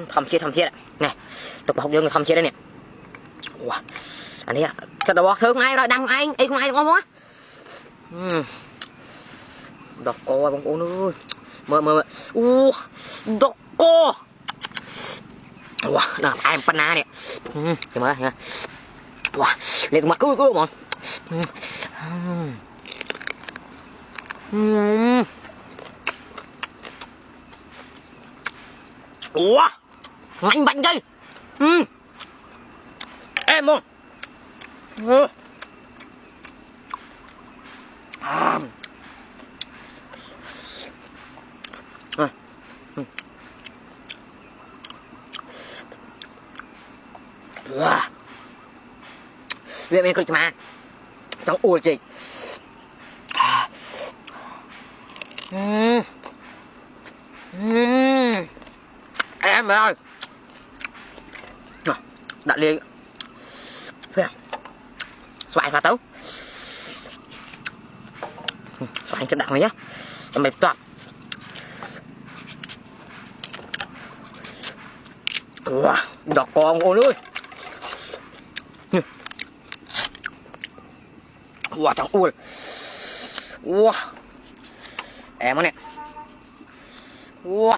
thầm chết này tục học dương thầm chết đây nè wow. Anh ấy thật là bọt thương ai rồi đăng ai không ai ngon quá đọc cô bông cô nữa mơ đọc cô wow nào ai panna nè thì mới nha wow lên mặt cứ mà wow mạnh bánh đây em không việc mình cực mà trong ua chị em ơi đặt liền xoài pha tấu xoài cái đặt này nhá cho mày toàn đọt con ôi ơi wow chẳng ui wow em nè wow